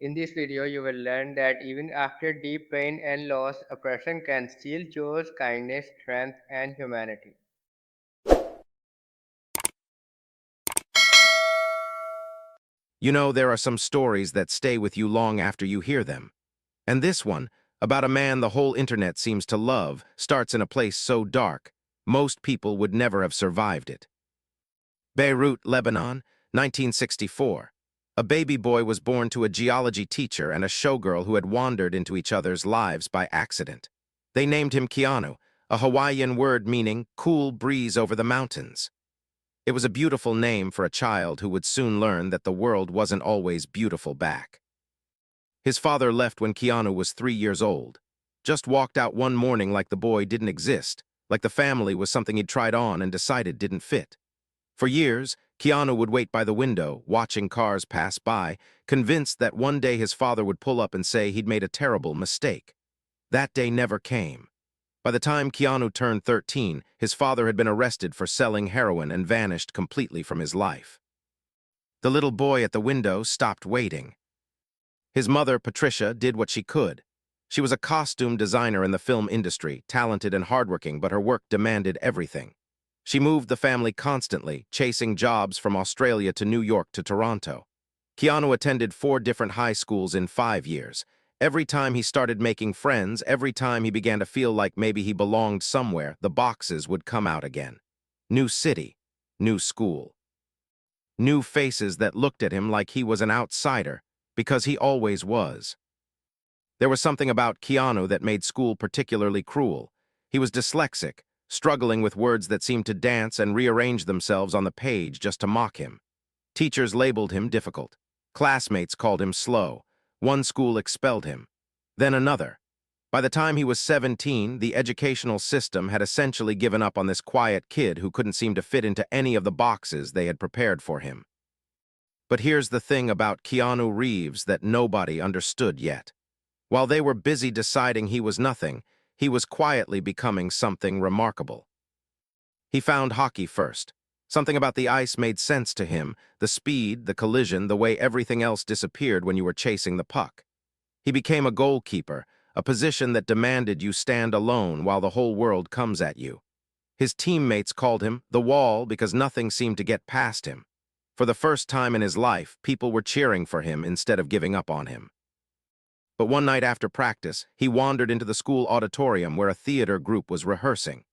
In this video, you will learn that even after deep pain and loss, a person can still choose kindness, strength, and humanity. You know, there are some stories that stay with you long after you hear them. And this one, about a man the whole internet seems to love, starts in a place so dark, most people would never have survived it. Beirut, Lebanon, 1964. A baby boy was born to a geology teacher and a showgirl who had wandered into each other's lives by accident. They named him Keanu, a Hawaiian word meaning cool breeze over the mountains. It was a beautiful name for a child who would soon learn that the world wasn't always beautiful back. His father left when Keanu was 3 years old. Just walked out one morning like the boy didn't exist, like the family was something he'd tried on and decided didn't fit. For years, Keanu would wait by the window, watching cars pass by, convinced that one day his father would pull up and say he'd made a terrible mistake. That day never came. By the time Keanu turned 13, his father had been arrested for selling heroin and vanished completely from his life. The little boy at the window stopped waiting. His mother, Patricia, did what she could. She was a costume designer in the film industry, talented and hardworking, but her work demanded everything. She moved the family constantly, chasing jobs from Australia to New York to Toronto. Keanu attended 4 different high schools in 5 years. Every time he started making friends, every time he began to feel like maybe he belonged somewhere, the boxes would come out again. New city, new school. New faces that looked at him like he was an outsider, because he always was. There was something about Keanu that made school particularly cruel. He was dyslexic, struggling with words that seemed to dance and rearrange themselves on the page just to mock him. Teachers labeled him difficult. Classmates called him slow. One school expelled him. Then another. By the time he was 17, the educational system had essentially given up on this quiet kid who couldn't seem to fit into any of the boxes they had prepared for him. But here's the thing about Keanu Reeves that nobody understood yet. While they were busy deciding he was nothing, he was quietly becoming something remarkable. He found hockey first. Something about the ice made sense to him, the speed, the collision, the way everything else disappeared when you were chasing the puck. He became a goalkeeper, a position that demanded you stand alone while the whole world comes at you. His teammates called him the Wall because nothing seemed to get past him. For the first time in his life, people were cheering for him instead of giving up on him. But one night after practice, he wandered into the school auditorium where a theater group was rehearsing.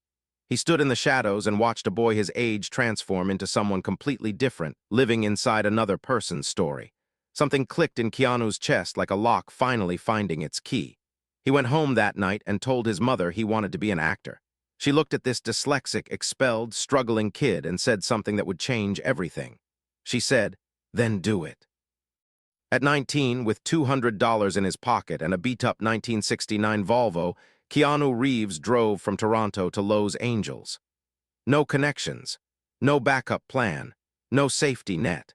He stood in the shadows and watched a boy his age transform into someone completely different, living inside another person's story. Something clicked in Keanu's chest like a lock finally finding its key. He went home that night and told his mother he wanted to be an actor. She looked at this dyslexic, expelled, struggling kid and said something that would change everything. She said, "Then do it." At 19, with $200 in his pocket and a beat-up 1969 Volvo, Keanu Reeves drove from Toronto to Los Angeles. No connections, no backup plan, no safety net.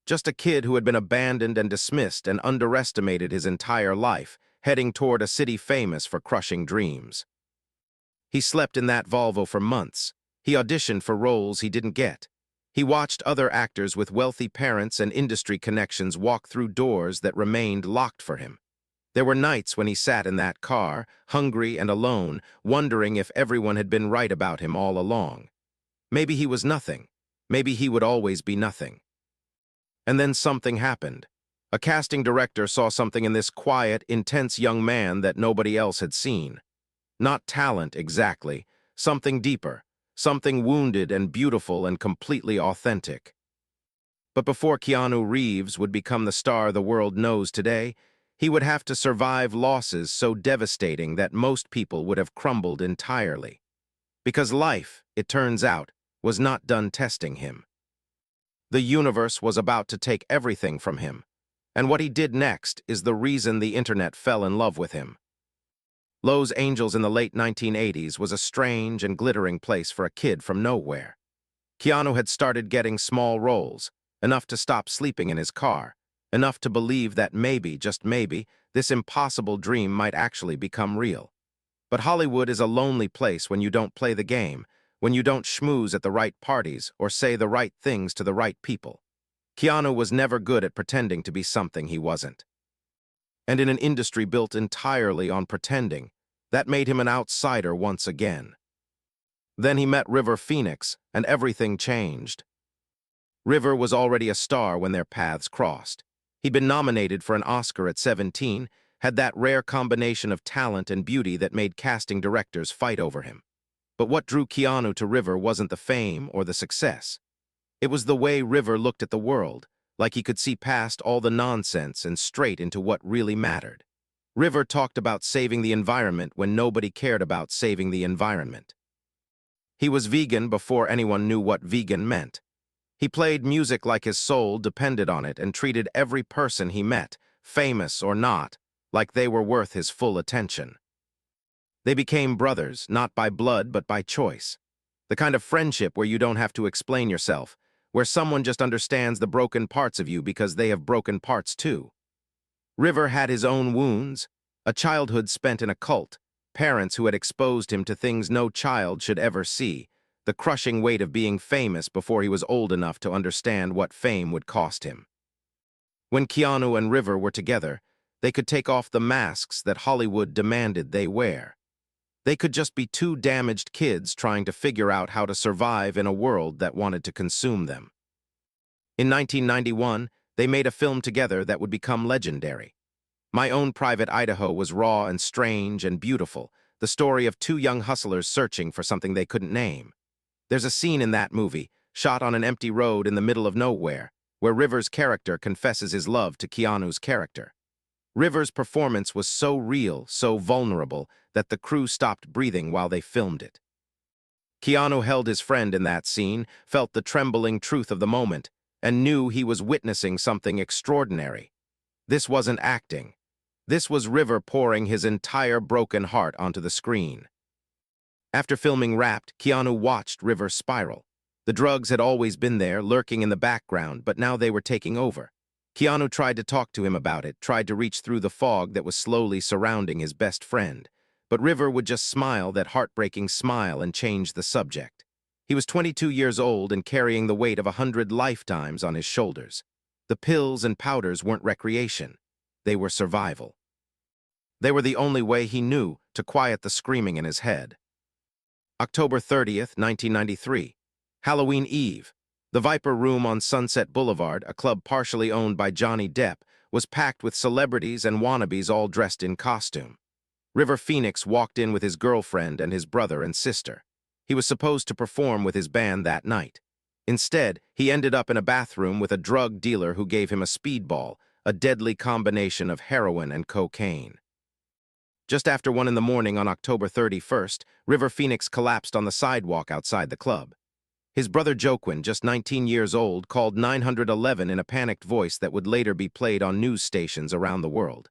Just a kid who had been abandoned and dismissed and underestimated his entire life, heading toward a city famous for crushing dreams. He slept in that Volvo for months. He auditioned for roles he didn't get. He watched other actors with wealthy parents and industry connections walk through doors that remained locked for him. There were nights when he sat in that car, hungry and alone, wondering if everyone had been right about him all along. Maybe he was nothing. Maybe he would always be nothing. And then something happened. A casting director saw something in this quiet, intense young man that nobody else had seen. Not talent, exactly. Something deeper. Something wounded and beautiful and completely authentic. But before Keanu Reeves would become the star the world knows today, he would have to survive losses so devastating that most people would have crumbled entirely. Because life, it turns out, was not done testing him. The universe was about to take everything from him, and what he did next is the reason the internet fell in love with him. Los Angeles in the late 1980s was a strange and glittering place for a kid from nowhere. Keanu had started getting small roles, enough to stop sleeping in his car, enough to believe that maybe, just maybe, this impossible dream might actually become real. But Hollywood is a lonely place when you don't play the game, when you don't schmooze at the right parties or say the right things to the right people. Keanu was never good at pretending to be something he wasn't. and in an industry built entirely on pretending. That made him an outsider once again. Then he met River Phoenix, and everything changed. River was already a star when their paths crossed. He'd been nominated for an Oscar at 17, had that rare combination of talent and beauty that made casting directors fight over him. But what drew Keanu to River wasn't the fame or the success. It was the way River looked at the world, like he could see past all the nonsense and straight into what really mattered. River talked about saving the environment when nobody cared about saving the environment. He was vegan before anyone knew what vegan meant. He played music like his soul depended on it and treated every person he met, famous or not, like they were worth his full attention. They became brothers, not by blood but by choice. The kind of friendship where you don't have to explain yourself, where someone just understands the broken parts of you because they have broken parts too. River had his own wounds, a childhood spent in a cult, parents who had exposed him to things no child should ever see, the crushing weight of being famous before he was old enough to understand what fame would cost him. When Keanu and River were together, they could take off the masks that Hollywood demanded they wear. They could just be two damaged kids trying to figure out how to survive in a world that wanted to consume them. In 1991, they made a film together that would become legendary. My Own Private Idaho was raw and strange and beautiful, the story of two young hustlers searching for something they couldn't name. There's a scene in that movie, shot on an empty road in the middle of nowhere, where River's character confesses his love to Keanu's character. River's performance was so real, so vulnerable, that the crew stopped breathing while they filmed it. Keanu held his friend in that scene, felt the trembling truth of the moment, and knew he was witnessing something extraordinary. This wasn't acting. This was River pouring his entire broken heart onto the screen. After filming Wrapped, Keanu watched River spiral. The drugs had always been there, lurking in the background, but now they were taking over. Keanu tried to talk to him about it, tried to reach through the fog that was slowly surrounding his best friend. But River would just smile that heartbreaking smile and change the subject. He was 22 years old and carrying the weight of 100 lifetimes on his shoulders. The pills and powders weren't recreation. They were survival. They were the only way he knew to quiet the screaming in his head. October 30th, 1993. Halloween Eve. The Viper Room on Sunset Boulevard, a club partially owned by Johnny Depp, was packed with celebrities and wannabes all dressed in costume. River Phoenix walked in with his girlfriend and his brother and sister. He was supposed to perform with his band that night. Instead, he ended up in a bathroom with a drug dealer who gave him a speedball, a deadly combination of heroin and cocaine. Just after 1 in the morning on October 31st, River Phoenix collapsed on the sidewalk outside the club. His brother Joaquin, just 19 years old, called 911 in a panicked voice that would later be played on news stations around the world.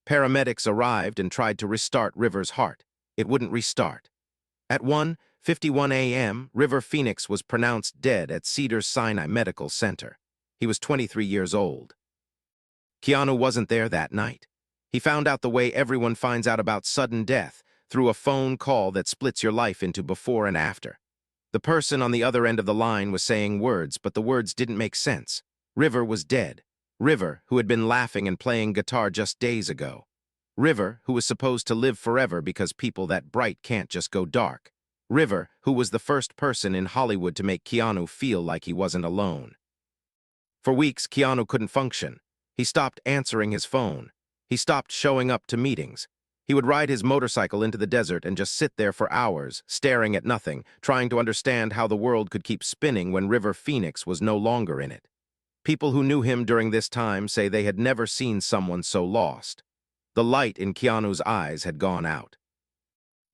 Paramedics arrived and tried to restart River's heart. It wouldn't restart. At 1:51 a.m., River Phoenix was pronounced dead at Cedars-Sinai Medical Center. He was 23 years old. Keanu wasn't there that night. He found out the way everyone finds out about sudden death, through a phone call that splits your life into before and after. The person on the other end of the line was saying words, but the words didn't make sense. River was dead. River, who had been laughing and playing guitar just days ago. River, who was supposed to live forever because people that bright can't just go dark. River, who was the first person in Hollywood to make Keanu feel like he wasn't alone. For weeks, Keanu couldn't function. He stopped answering his phone. He stopped showing up to meetings. He would ride his motorcycle into the desert and just sit there for hours, staring at nothing, trying to understand how the world could keep spinning when River Phoenix was no longer in it. People who knew him during this time say they had never seen someone so lost. The light in Keanu's eyes had gone out.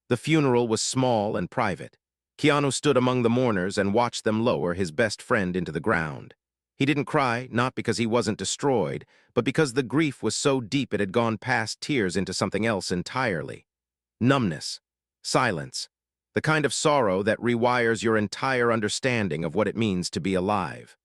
The funeral was small and private. Keanu stood among the mourners and watched them lower his best friend into the ground. He didn't cry, not because he wasn't destroyed, but because the grief was so deep it had gone past tears into something else entirely. Numbness. Silence. The kind of sorrow that rewires your entire understanding of what it means to be alive.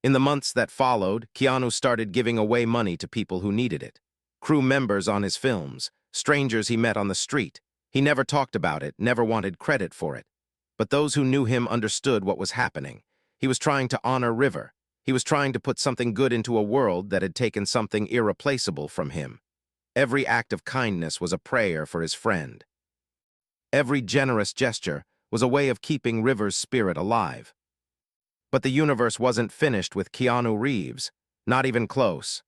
In the months that followed, Keanu started giving away money to people who needed it. Crew members on his films, strangers he met on the street. He never talked about it, never wanted credit for it. But those who knew him understood what was happening. He was trying to honor River. He was trying to put something good into a world that had taken something irreplaceable from him. Every act of kindness was a prayer for his friend. Every generous gesture was a way of keeping River's spirit alive. But the universe wasn't finished with Keanu Reeves, not even close.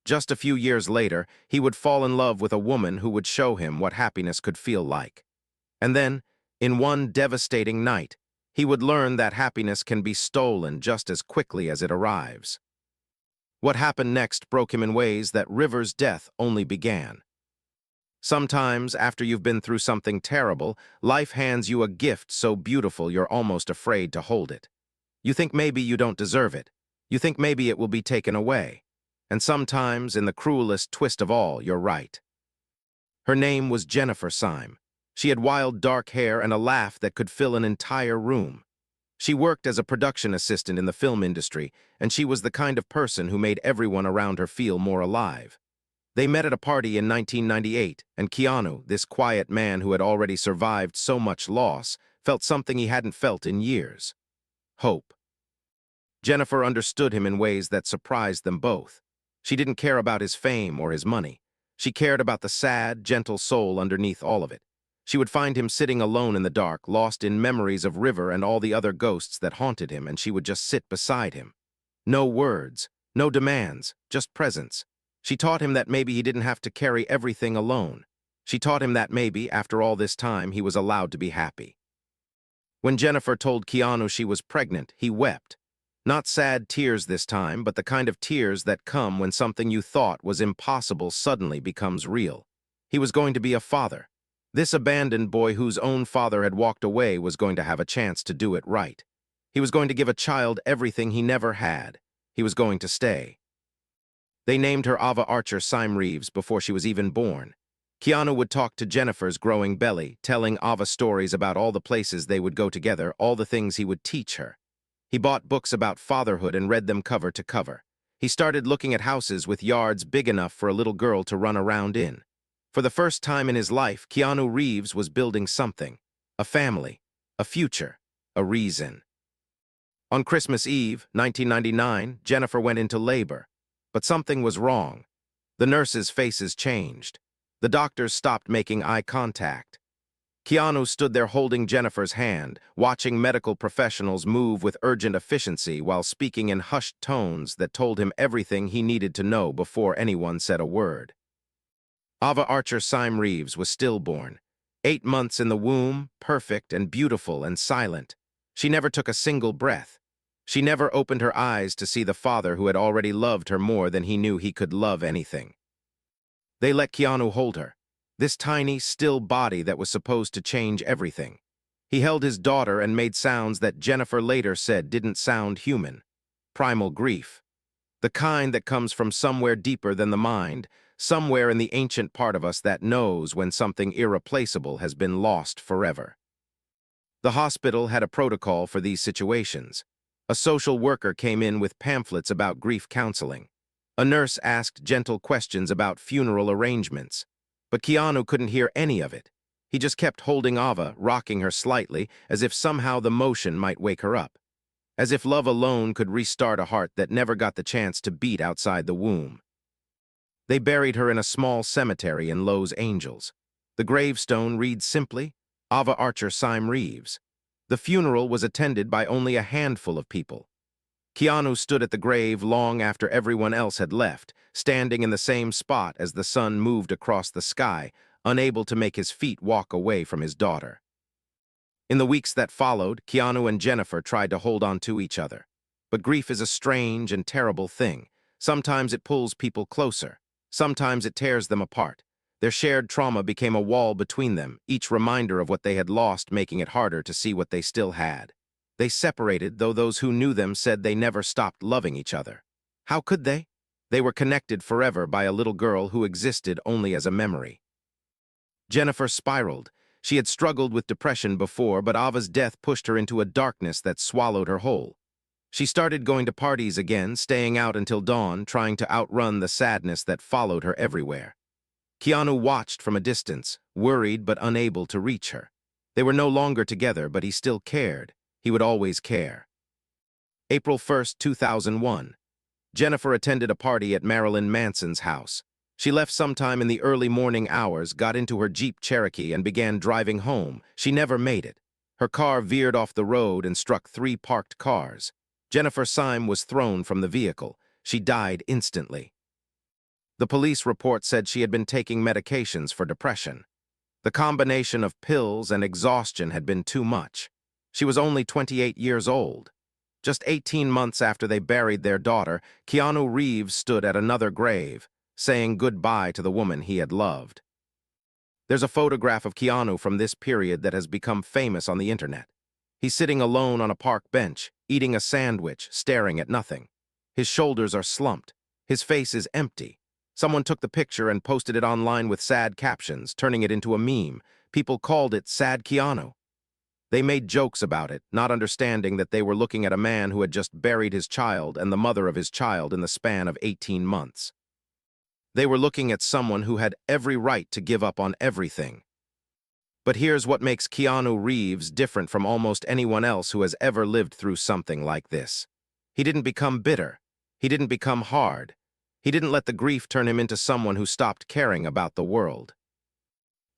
Just a few years later, he would fall in love with a woman who would show him what happiness could feel like. And then, in one devastating night, he would learn that happiness can be stolen just as quickly as it arrives. What happened next broke him in ways that River's death only began. Sometimes, after you've been through something terrible, life hands you a gift so beautiful you're almost afraid to hold it. You think maybe you don't deserve it. You think maybe it will be taken away. And sometimes, in the cruelest twist of all, you're right. Her name was Jennifer Syme. She had wild dark hair and a laugh that could fill an entire room. She worked as a production assistant in the film industry, and she was the kind of person who made everyone around her feel more alive. They met at a party in 1998, and Keanu, this quiet man who had already survived so much loss, felt something he hadn't felt in years: hope. Jennifer understood him in ways that surprised them both. She didn't care about his fame or his money. She cared about the sad, gentle soul underneath all of it. She would find him sitting alone in the dark, lost in memories of River and all the other ghosts that haunted him, and she would just sit beside him. No words, no demands, just presence. She taught him that maybe he didn't have to carry everything alone. She taught him that maybe, after all this time, he was allowed to be happy. When Jennifer told Keanu she was pregnant, he wept. Not sad tears this time, but the kind of tears that come when something you thought was impossible suddenly becomes real. He was going to be a father. This abandoned boy whose own father had walked away was going to have a chance to do it right. He was going to give a child everything he never had. He was going to stay. They named her Ava Archer Syme Reeves before she was even born. Keanu would talk to Jennifer's growing belly, telling Ava stories about all the places they would go together, all the things he would teach her. He bought books about fatherhood and read them cover to cover. He started looking at houses with yards big enough for a little girl to run around in. For the first time in his life, Keanu Reeves was building something: a family, a future, a reason. On Christmas Eve, 1999, Jennifer went into labor. But something was wrong. The nurses' faces changed. The doctors stopped making eye contact. Keanu stood there holding Jennifer's hand, watching medical professionals move with urgent efficiency while speaking in hushed tones that told him everything he needed to know before anyone said a word. Ava Archer Syme Reeves was stillborn. 8 months in the womb, perfect and beautiful and silent. She never took a single breath. She never opened her eyes to see the father who had already loved her more than he knew he could love anything. They let Keanu hold her, this tiny, still body that was supposed to change everything. He held his daughter and made sounds that Jennifer later said didn't sound human. Primal grief. The kind that comes from somewhere deeper than the mind, somewhere in the ancient part of us that knows when something irreplaceable has been lost forever. The hospital had a protocol for these situations. A social worker came in with pamphlets about grief counseling. A nurse asked gentle questions about funeral arrangements. But Keanu couldn't hear any of it. He just kept holding Ava, rocking her slightly, as if somehow the motion might wake her up. As if love alone could restart a heart that never got the chance to beat outside the womb. They buried her in a small cemetery in Los Angeles. The gravestone reads simply, Ava Archer Syme Reeves. The funeral was attended by only a handful of people. Keanu stood at the grave long after everyone else had left, standing in the same spot as the sun moved across the sky, unable to make his feet walk away from his daughter. In the weeks that followed, Keanu and Jennifer tried to hold on to each other. But grief is a strange and terrible thing. Sometimes it pulls people closer. Sometimes it tears them apart. Their shared trauma became a wall between them, each reminder of what they had lost making it harder to see what they still had. They separated, though those who knew them said they never stopped loving each other. How could they? They were connected forever by a little girl who existed only as a memory. Jennifer spiraled. She had struggled with depression before, but Ava's death pushed her into a darkness that swallowed her whole. She started going to parties again, staying out until dawn, trying to outrun the sadness that followed her everywhere. Keanu watched from a distance, worried but unable to reach her. They were no longer together, but he still cared. He would always care. April 1st, 2001. Jennifer attended a party at Marilyn Manson's house. She left sometime in the early morning hours, got into her Jeep Cherokee, and began driving home. She never made it. Her car veered off the road and struck 3 parked cars. Jennifer Syme was thrown from the vehicle. She died instantly. The police report said she had been taking medications for depression. The combination of pills and exhaustion had been too much. She was only 28 years old. Just 18 months after they buried their daughter, Keanu Reeves stood at another grave, saying goodbye to the woman he had loved. There's a photograph of Keanu from this period that has become famous on the internet. He's sitting alone on a park bench, eating a sandwich, staring at nothing. His shoulders are slumped. His face is empty. Someone took the picture and posted it online with sad captions, turning it into a meme. People called it Sad Keanu. They made jokes about it, not understanding that they were looking at a man who had just buried his child and the mother of his child in the span of 18 months. They were looking at someone who had every right to give up on everything. But here's what makes Keanu Reeves different from almost anyone else who has ever lived through something like this. He didn't become bitter. He didn't become hard. He didn't let the grief turn him into someone who stopped caring about the world.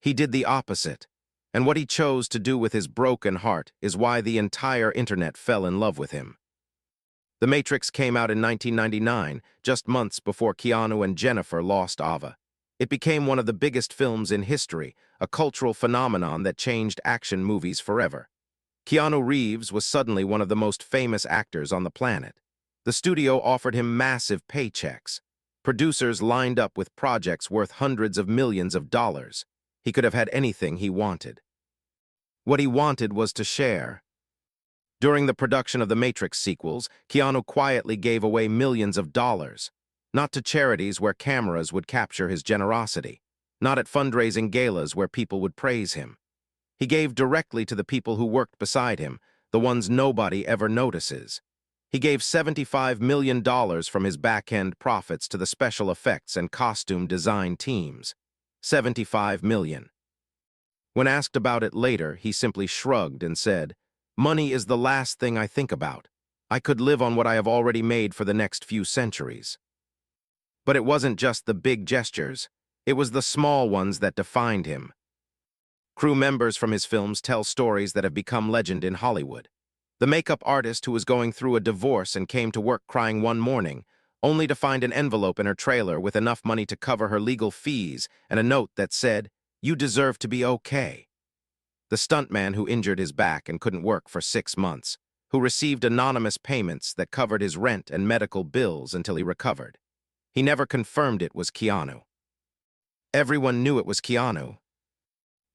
He did the opposite. And what he chose to do with his broken heart is why the entire internet fell in love with him. The Matrix came out in 1999, just months before Keanu and Jennifer lost Ava. It became one of the biggest films in history, a cultural phenomenon that changed action movies forever. Keanu Reeves was suddenly one of the most famous actors on the planet. The studio offered him massive paychecks. Producers lined up with projects worth hundreds of millions of dollars. He could have had anything he wanted. What he wanted was to share. During the production of the Matrix sequels, Keanu quietly gave away millions of dollars. Not to charities where cameras would capture his generosity. Not at fundraising galas where people would praise him. He gave directly to the people who worked beside him, the ones nobody ever notices. He gave $75 million from his back-end profits to the special effects and costume design teams. $75 million. When asked about it later, he simply shrugged and said, "Money is the last thing I think about. I could live on what I have already made for the next few centuries." But it wasn't just the big gestures. It was the small ones that defined him. Crew members from his films tell stories that have become legend in Hollywood. The makeup artist who was going through a divorce and came to work crying one morning, only to find an envelope in her trailer with enough money to cover her legal fees and a note that said, "You deserve to be okay." The stuntman who injured his back and couldn't work for 6 months, who received anonymous payments that covered his rent and medical bills until he recovered. He never confirmed it was Keanu. Everyone knew it was Keanu.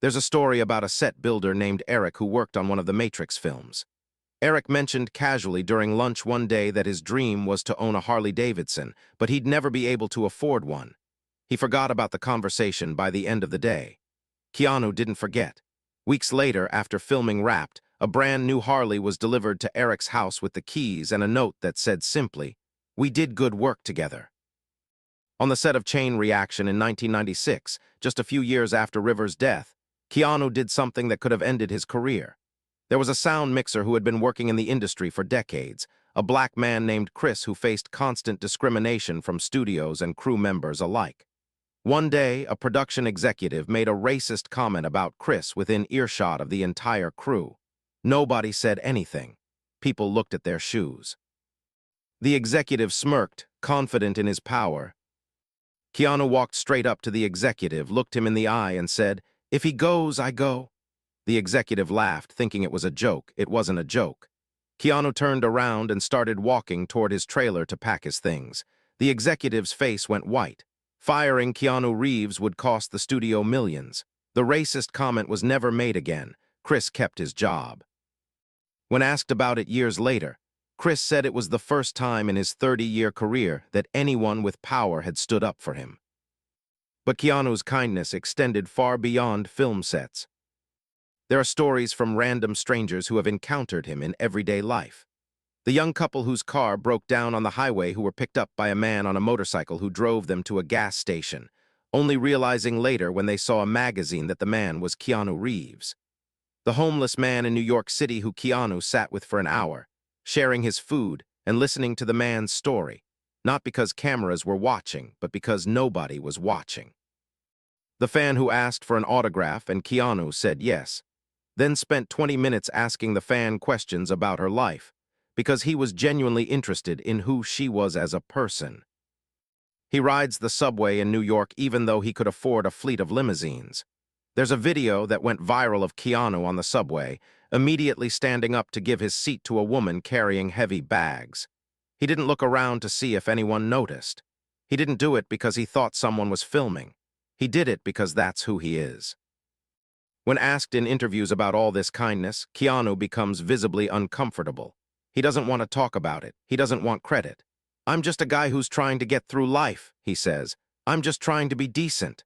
There's a story about a set builder named Eric who worked on one of the Matrix films. Eric mentioned casually during lunch one day that his dream was to own a Harley-Davidson, but he'd never be able to afford one. He forgot about the conversation by the end of the day. Keanu didn't forget. Weeks later, after filming wrapped, a brand new Harley was delivered to Eric's house with the keys and a note that said simply, "We did good work together." On the set of Chain Reaction in 1996, just a few years after Rivers' death, Keanu did something that could have ended his career. There was a sound mixer who had been working in the industry for decades, a black man named Chris who faced constant discrimination from studios and crew members alike. One day, a production executive made a racist comment about Chris within earshot of the entire crew. Nobody said anything. People looked at their shoes. The executive smirked, confident in his power. Keanu walked straight up to the executive, looked him in the eye, and said, "If he goes, I go." The executive laughed, thinking it was a joke. It wasn't a joke. Keanu turned around and started walking toward his trailer to pack his things. The executive's face went white. Firing Keanu Reeves would cost the studio millions. The racist comment was never made again. Chris kept his job. When asked about it years later, Chris said it was the first time in his 30-year career that anyone with power had stood up for him. But Keanu's kindness extended far beyond film sets. There are stories from random strangers who have encountered him in everyday life. The young couple whose car broke down on the highway who were picked up by a man on a motorcycle who drove them to a gas station, only realizing later when they saw a magazine that the man was Keanu Reeves. The homeless man in New York City who Keanu sat with for an hour, sharing his food and listening to the man's story. not because cameras were watching, but because nobody was watching. The fan who asked for an autograph and Keanu said yes, then spent 20 minutes asking the fan questions about her life, because he was genuinely interested in who she was as a person. He rides the subway in New York even though he could afford a fleet of limousines. There's a video that went viral of Keanu on the subway, immediately standing up to give his seat to a woman carrying heavy bags. He didn't look around to see if anyone noticed. He didn't do it because he thought someone was filming. He did it because that's who he is. When asked in interviews about all this kindness, Keanu becomes visibly uncomfortable. He doesn't want to talk about it. He doesn't want credit. "I'm just a guy who's trying to get through life," he says. "I'm just trying to be decent."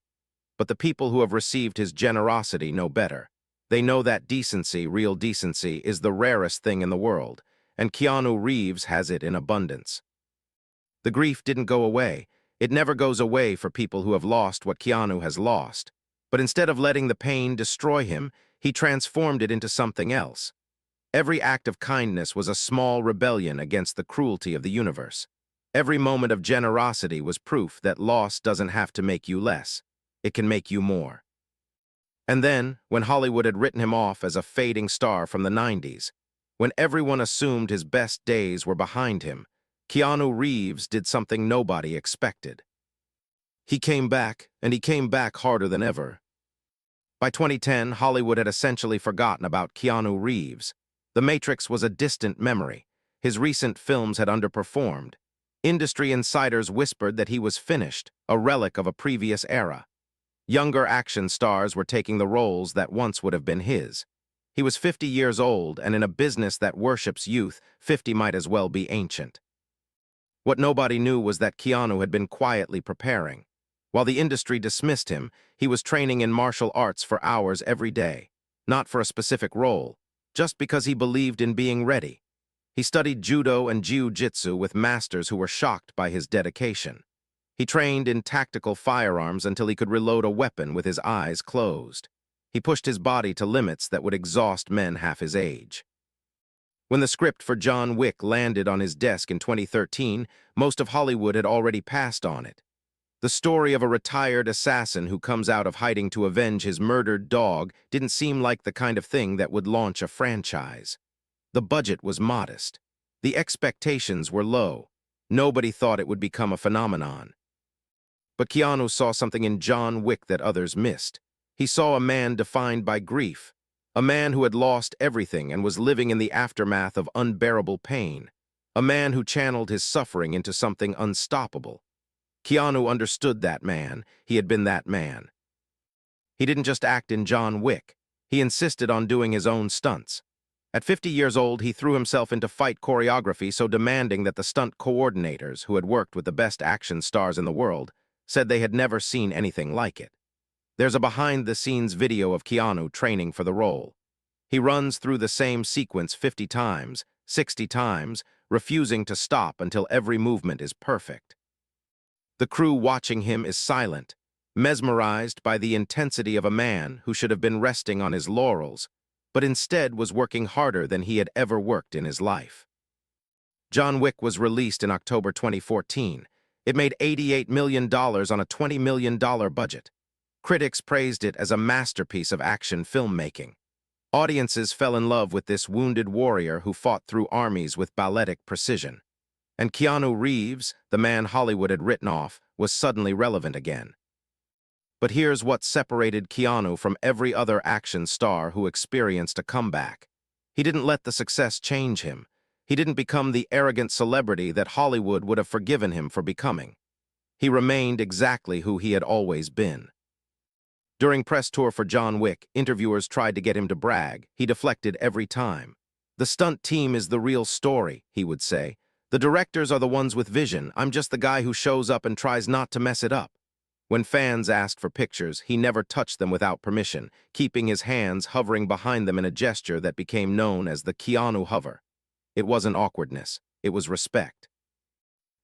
But the people who have received his generosity know better. They know that decency, real decency, is the rarest thing in the world, and Keanu Reeves has it in abundance. The grief didn't go away. It never goes away for people who have lost what Keanu has lost. But instead of letting the pain destroy him, he transformed it into something else. Every act of kindness was a small rebellion against the cruelty of the universe. Every moment of generosity was proof that loss doesn't have to make you less. It can make you more. And then, when Hollywood had written him off as a fading star from the 90s, when everyone assumed his best days were behind him, Keanu Reeves did something nobody expected. He came back, and he came back harder than ever. By 2010, Hollywood had essentially forgotten about Keanu Reeves. The Matrix was a distant memory. His recent films had underperformed. Industry insiders whispered that he was finished, a relic of a previous era. Younger action stars were taking the roles that once would have been his. He was 50 years old, and in a business that worships youth, 50 might as well be ancient. What nobody knew was that Keanu had been quietly preparing. While the industry dismissed him, he was training in martial arts for hours every day, not for a specific role, just because he believed in being ready. He studied judo and jiu-jitsu with masters who were shocked by his dedication. He trained in tactical firearms until he could reload a weapon with his eyes closed. He pushed his body to limits that would exhaust men half his age. When the script for John Wick landed on his desk in 2013, most of Hollywood had already passed on it. The story of a retired assassin who comes out of hiding to avenge his murdered dog didn't seem like the kind of thing that would launch a franchise. The budget was modest. The expectations were low. Nobody thought it would become a phenomenon. But Keanu saw something in John Wick that others missed. He saw a man defined by grief, a man who had lost everything and was living in the aftermath of unbearable pain, a man who channeled his suffering into something unstoppable. Keanu understood that man. He had been that man. He didn't just act in John Wick. He insisted on doing his own stunts. At 50 years old, he threw himself into fight choreography so demanding that the stunt coordinators, who had worked with the best action stars in the world, said they had never seen anything like it. There's a behind-the-scenes video of Keanu training for the role. He runs through the same sequence 50 times, 60 times, refusing to stop until every movement is perfect. The crew watching him is silent, mesmerized by the intensity of a man who should have been resting on his laurels, but instead was working harder than he had ever worked in his life. John Wick was released in October 2014. It made $88 million on a $20 million budget. Critics praised it as a masterpiece of action filmmaking. Audiences fell in love with this wounded warrior who fought through armies with balletic precision. And Keanu Reeves, the man Hollywood had written off, was suddenly relevant again. But here's what separated Keanu from every other action star who experienced a comeback. He didn't let the success change him. He didn't become the arrogant celebrity that Hollywood would have forgiven him for becoming. He remained exactly who he had always been. During press tour for John Wick, interviewers tried to get him to brag. He deflected every time. "The stunt team is the real story," he would say. "The directors are the ones with vision. I'm just the guy who shows up and tries not to mess it up." When fans asked for pictures, he never touched them without permission, keeping his hands hovering behind them in a gesture that became known as the Keanu hover. It wasn't awkwardness. It was respect.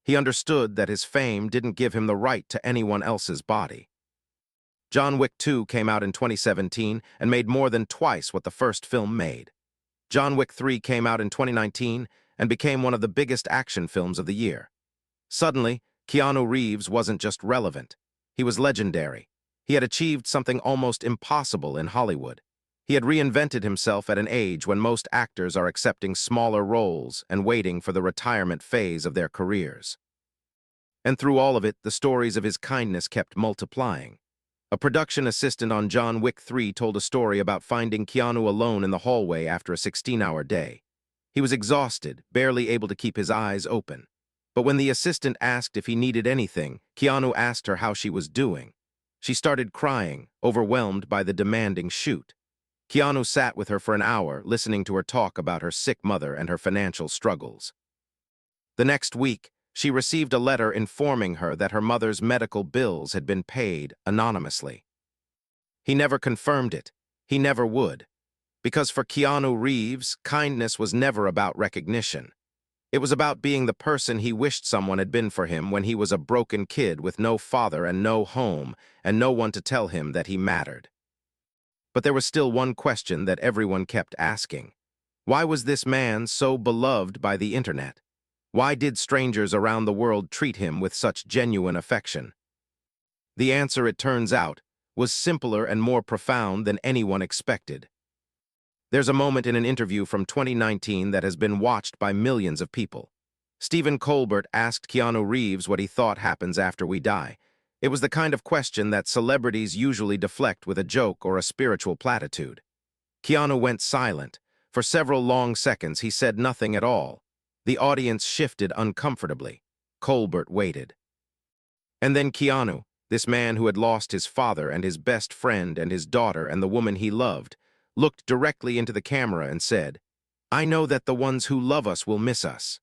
He understood that his fame didn't give him the right to anyone else's body. John Wick 2 came out in 2017 and made more than twice what the first film made. John Wick 3 came out in 2019 and became one of the biggest action films of the year. Suddenly, Keanu Reeves wasn't just relevant. He was legendary. He had achieved something almost impossible in Hollywood. He had reinvented himself at an age when most actors are accepting smaller roles and waiting for the retirement phase of their careers. And through all of it, the stories of his kindness kept multiplying. A production assistant on John Wick 3 told a story about finding Keanu alone in the hallway after a 16-hour day. He was exhausted, barely able to keep his eyes open. But when the assistant asked if he needed anything, Keanu asked her how she was doing. She started crying, overwhelmed by the demanding shoot. Keanu sat with her for an hour, listening to her talk about her sick mother and her financial struggles. The next week, she received a letter informing her that her mother's medical bills had been paid anonymously. He never confirmed it. He never would. Because for Keanu Reeves, kindness was never about recognition. It was about being the person he wished someone had been for him when he was a broken kid with no father and no home, and no one to tell him that he mattered. But there was still one question that everyone kept asking. Why was this man so beloved by the internet? Why did strangers around the world treat him with such genuine affection? The answer, it turns out, was simpler and more profound than anyone expected. There's a moment in an interview from 2019 that has been watched by millions of people. Stephen Colbert asked Keanu Reeves what he thought happens after we die. It was the kind of question that celebrities usually deflect with a joke or a spiritual platitude. Keanu went silent. For several long seconds, he said nothing at all. The audience shifted uncomfortably. Colbert waited. And then Keanu, this man who had lost his father and his best friend and his daughter and the woman he loved, looked directly into the camera and said, "I know that the ones who love us will miss us."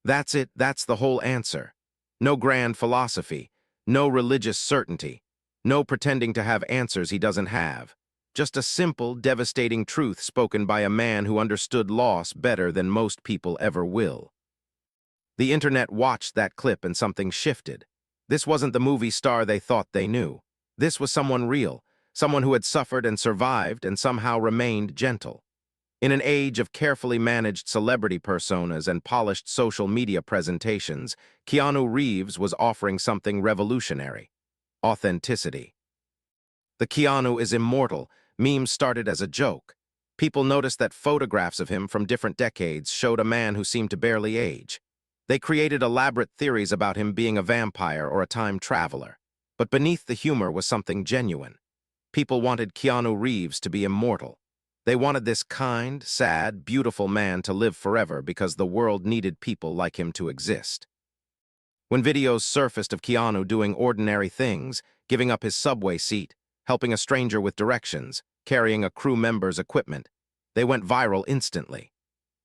That's it, that's the whole answer. No grand philosophy, no religious certainty, no pretending to have answers he doesn't have. Just a simple, devastating truth spoken by a man who understood loss better than most people ever will. The internet watched that clip and something shifted. This wasn't the movie star they thought they knew. This was someone real, someone who had suffered and survived and somehow remained gentle. In an age of carefully managed celebrity personas and polished social media presentations, Keanu Reeves was offering something revolutionary: authenticity. The Keanu is immortal. Memes started as a joke. People noticed that photographs of him from different decades showed a man who seemed to barely age. They created elaborate theories about him being a vampire or a time traveler. But beneath the humor was something genuine. People wanted Keanu Reeves to be immortal. They wanted this kind, sad, beautiful man to live forever because the world needed people like him to exist. When videos surfaced of Keanu doing ordinary things, giving up his subway seat, helping a stranger with directions, carrying a crew member's equipment, they went viral instantly.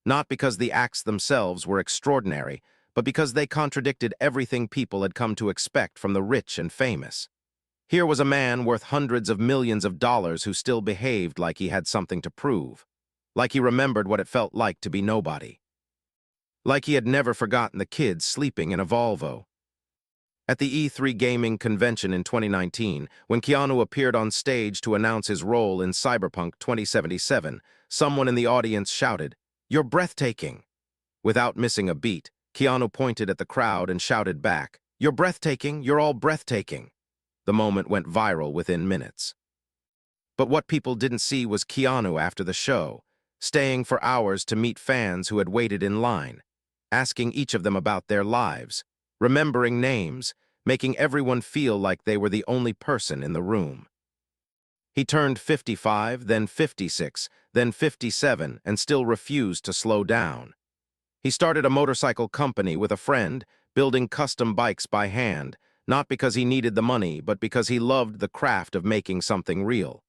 Not because the acts themselves were extraordinary, but because they contradicted everything people had come to expect from the rich and famous. Here was a man worth hundreds of millions of dollars who still behaved like he had something to prove, like he remembered what it felt like to be nobody, like he had never forgotten the kids sleeping in a Volvo. At the E3 gaming convention in 2019, when Keanu appeared on stage to announce his role in Cyberpunk 2077, someone in the audience shouted, "You're breathtaking." Without missing a beat, Keanu pointed at the crowd and shouted back, "You're breathtaking, you're all breathtaking." The moment went viral within minutes. But what people didn't see was Keanu after the show, staying for hours to meet fans who had waited in line, asking each of them about their lives, remembering names, making everyone feel like they were the only person in the room. He turned 55, then 56, then 57, and still refused to slow down. He started a motorcycle company with a friend, building custom bikes by hand, not because he needed the money, but because he loved the craft of making something real.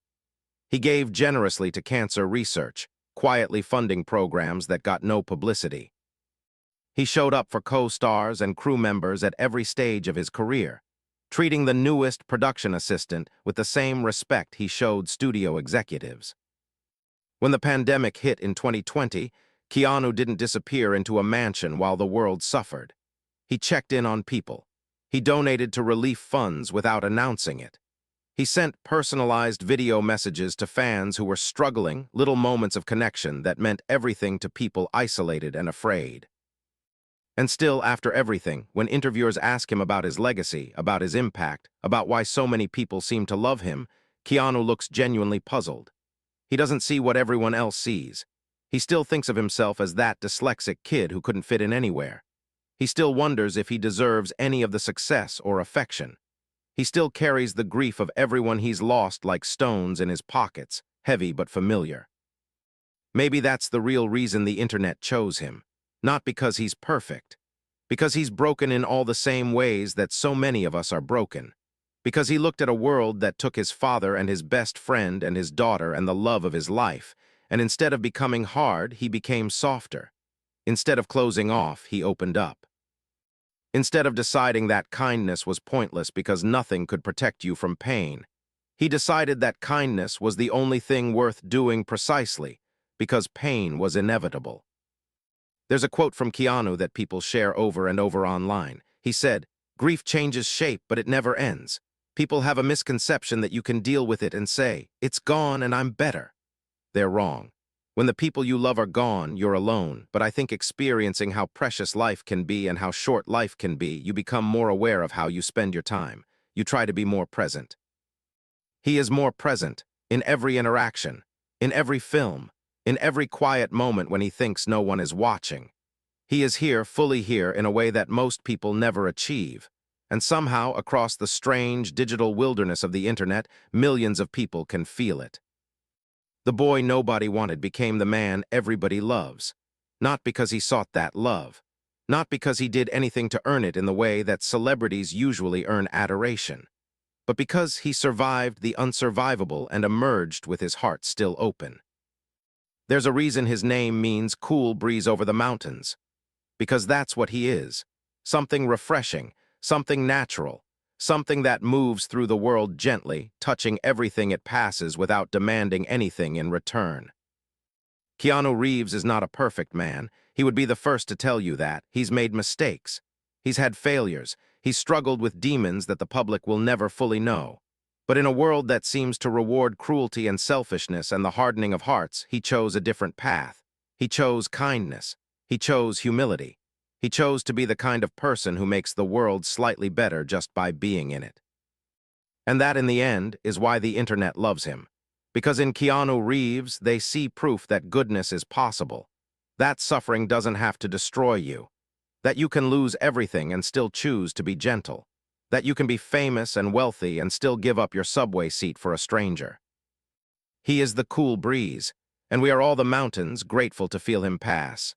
He gave generously to cancer research, quietly funding programs that got no publicity. He showed up for co-stars and crew members at every stage of his career, treating the newest production assistant with the same respect he showed studio executives. When the pandemic hit in 2020, Keanu didn't disappear into a mansion while the world suffered. He checked in on people. He donated to relief funds without announcing it. He sent personalized video messages to fans who were struggling, little moments of connection that meant everything to people isolated and afraid. And still, after everything, when interviewers ask him about his legacy, about his impact, about why so many people seem to love him, Keanu looks genuinely puzzled. He doesn't see what everyone else sees. He still thinks of himself as that dyslexic kid who couldn't fit in anywhere. He still wonders if he deserves any of the success or affection. He still carries the grief of everyone he's lost like stones in his pockets, heavy but familiar. Maybe that's the real reason the internet chose him. Not because he's perfect. Because he's broken in all the same ways that so many of us are broken. Because he looked at a world that took his father and his best friend and his daughter and the love of his life, and instead of becoming hard, he became softer. Instead of closing off, he opened up. Instead of deciding that kindness was pointless because nothing could protect you from pain, he decided that kindness was the only thing worth doing precisely because pain was inevitable. There's a quote from Keanu that people share over and over online. He said, "Grief changes shape, but it never ends. People have a misconception that you can deal with it and say, 'It's gone and I'm better.' They're wrong. When the people you love are gone, you're alone, but I think experiencing how precious life can be and how short life can be, you become more aware of how you spend your time. You try to be more present. He is more present in every interaction, in every film, in every quiet moment when he thinks no one is watching. He is here, fully here, in a way that most people never achieve. And somehow, across the strange digital wilderness of the internet, millions of people can feel it. The boy nobody wanted became the man everybody loves. Not because he sought that love. Not because he did anything to earn it in the way that celebrities usually earn adoration. But because he survived the unsurvivable and emerged with his heart still open. There's a reason his name means cool breeze over the mountains. Because that's what he is. Something refreshing, something natural, something that moves through the world gently, touching everything it passes without demanding anything in return. Keanu Reeves is not a perfect man. He would be the first to tell you that. He's made mistakes. He's had failures. He's struggled with demons that the public will never fully know. But in a world that seems to reward cruelty and selfishness and the hardening of hearts, he chose a different path. He chose kindness. He chose humility. He chose to be the kind of person who makes the world slightly better just by being in it. And that, in the end, is why the internet loves him. Because in Keanu Reeves, they see proof that goodness is possible. That suffering doesn't have to destroy you. That you can lose everything and still choose to be gentle. That you can be famous and wealthy and still give up your subway seat for a stranger. He is the cool breeze, and we are all the mountains grateful to feel him pass.